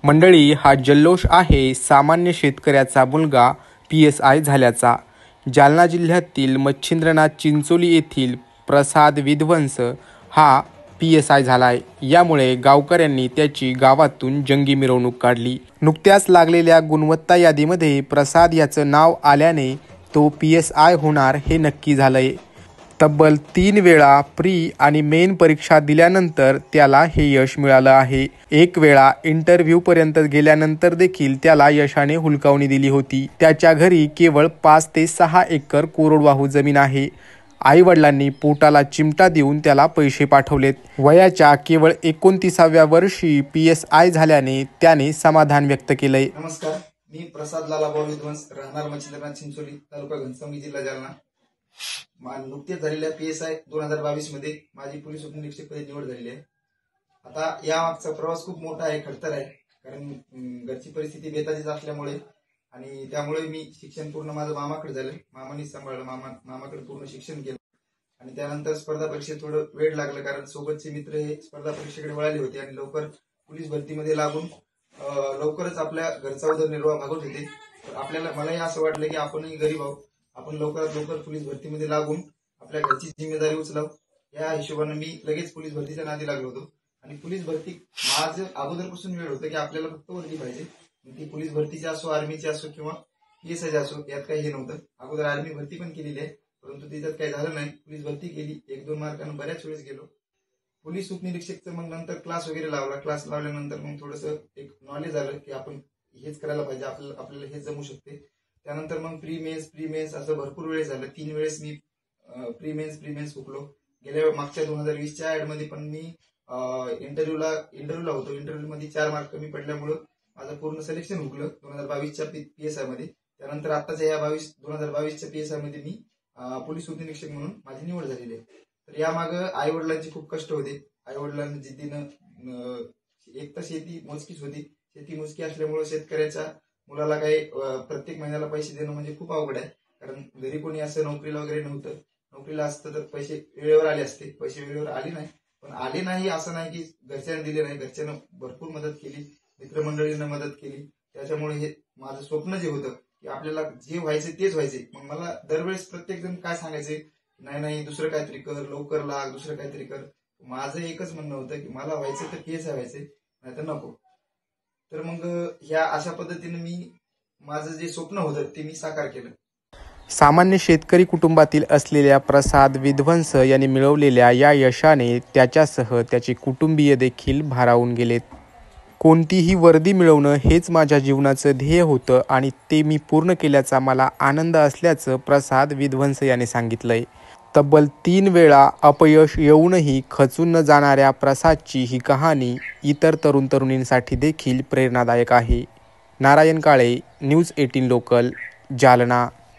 मंडळी, हा जल्लोष आहे सामान्य शेतकऱ्याचा मुलगा PSI झाल्याचा। जालना जिल्ह्यातील मच्छिंद्रनाथ चिंचोली येथील प्रसाद विध्वंस हा PSI झालाय। यामुळे गावकऱ्यांनी त्याची गावातून जंगी मिरवणूक काढली। नुकत्याच लागलेल्या गुणवत्ता यादीमध्ये प्रसाद याचं नाव आल्याने तो PSI होणार हे नक्की झालंय। तब्बल 3 वेळा प्री आणि मेन परीक्षा दिल्यानंतर त्याला हे यश मिळालं आहे। एक वेळा इंटरव्ह्यू पर्यंत गेल्यानंतर देखील त्याला यशाने हुलकावणी दिली होती। त्याच्या घरी केवळ 5 ते 6 एकर कोरडवाहू जमीन आहे। आई वडिलांनी पोटाला चिमटा देऊन त्याला पैसे पाठवलेत। वयाच्या केवळ 29व्या वर्षी PSI झाल्याने त्याने समाधान व्यक्त केलंय। नमस्कार, मी प्रसाद लालाभाऊ विध्वंस, राहणार मच्छिंद्रनाथ चिंचोली, तालुका घनसावंगी, जिल्हा जालना। नुकतेच झालेल्या PSI 2022 मध्ये माझी पोलीस उपनिरीक्षकपदी निवड झालेली आहे। आता या मागचा प्रवास खूप मोठा आहे, खडतर आहे, कारण घरची परिस्थिती बेताचीच असल्यामुळे आणि त्यामुळे मी शिक्षण पूर्ण माझं मामाकडे झालं। मामानीच सांभाळलं, मामाकडे पूर्ण शिक्षण केलं आणि त्यानंतर स्पर्धा परीक्षेत थोडं वेळ लागलं, कारण सोबतचे मित्र हे स्पर्धा परीक्षेकडे वळाले होते आणि लवकर पोलीस भरतीमध्ये लागून लवकरच आपल्या घरचा उदरनिर्वाह भागवत होते। आपल्याला मलाही असं वाटलं की आपणही गरीब आहोत, आपण लवकरात लवकर पोलीस भरतीमध्ये लागून आपल्या घरची जिम्मेदारी उचलावं, या हिशोबाने मी लगेच पोलीस भरतीच्या नादी लागलो होतो। आणि पोलीस भरती माझं अगोदरपासून वेळ होतं की आपल्याला फक्त वर्दी पाहिजे, ती पोलीस भरतीची असो, आर्मीची असो किंवा PSI असो, यात काही हे नव्हतं। अगोदर आर्मी भरती पण केलेली आहे, परंतु त्याच्यात काही झालं नाही। पोलीस भरती केली, 1-2 मार्कांना बऱ्याच वेळेस गेलो। पोलीस उपनिरीक्षकचं मग नंतर क्लास वगैरे लावला। क्लास लावल्यानंतर मग थोडंसं एक नॉलेज आलं की आपण हेच करायला पाहिजे, आपल्याला हेच जमू शकते। त्यानंतर मग प्री मेन्स असं भरपूर वेळेस झालं। 3 वेळेस मी प्री मेन्स हुकलो। गेल्या मागच्या 2020च्या ऍडमध्ये पण मी इंटरव्ह्यूला होतो। इंटरव्ह्यू मध्ये 4 मार्क कमी पडल्यामुळे माझं पूर्ण सिलेक्शन हुकलं 2022च्या PSI मध्ये। त्यानंतर आताच्या या 2022च्या PSI मध्ये मी पोलीस उपनिरीक्षक म्हणून माझी निवड झालेली आहे। तर यामागे आई वडिलांचे खूप कष्ट होते। आई वडिलांनी जिद्दीनं, एक तर शेती मोजकीच होती, शेती मोजकी असल्यामुळे शेतकऱ्याच्या मुलाला काही प्रत्येक महिन्याला पैसे देणं म्हणजे खूप अवघड आहे, कारण घरी कोणी असं नोकरीला वगैरे नव्हतं। नोकरीला असतं तर पैसे वेळेवर आले असते, पैसे वेळेवर आले नाही। पण आले नाही असं नाही की घरच्यांनी दिले नाही, घरच्यांना भरपूर मदत केली, मित्रमंडळींना मदत केली। त्याच्यामुळे हे माझं स्वप्न जे होतं की आपल्याला जे व्हायचे तेच व्हायचे। मग मला दरवेळेस प्रत्येक जण काय सांगायचे, नाही दुसरं काहीतरी कर, लवकर लाग, दुसरं काहीतरी कर। माझं एकच म्हणणं होतं की मला व्हायचं तर PSI व्हायचे, नाही तर नको। तर मग ह्या अशा पद्धतीने मी माझं जे स्वप्न होतं ते मी साकार केलं। सामान्य शेतकरी कुटुंबातील असलेल्या प्रसाद विध्वंस यांनी मिळवलेल्या या यशाने त्याच्यासह त्याचे कुटुंबीय देखील भारावून गेलेत। कोणतीही वर्दी मिळवणं हेच माझ्या जीवनाचं ध्येय होतं आणि ते मी पूर्ण केल्याचा मला आनंद असल्याचं प्रसाद विध्वंस याने सांगितलंय। तब्बल 3 वेळा अपयश येऊनही खचून न जाणाऱ्या प्रसादची ही कहाणी इतर तरुण-तरुणींसाठी देखील प्रेरणादायक आहे। Narayan Kale, news 18 local, Jalna.